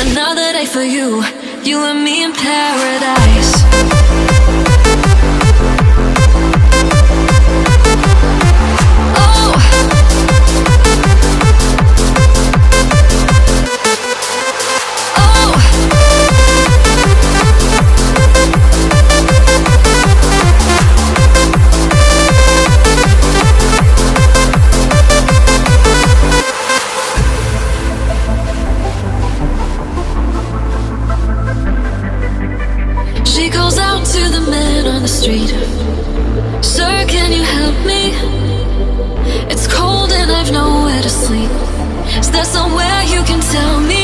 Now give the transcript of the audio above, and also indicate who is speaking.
Speaker 1: another day for you and me in paradise. She calls out to the man on the street. Sir, can you help me? It's cold and I've nowhere to sleep. Is there somewhere you can tell me?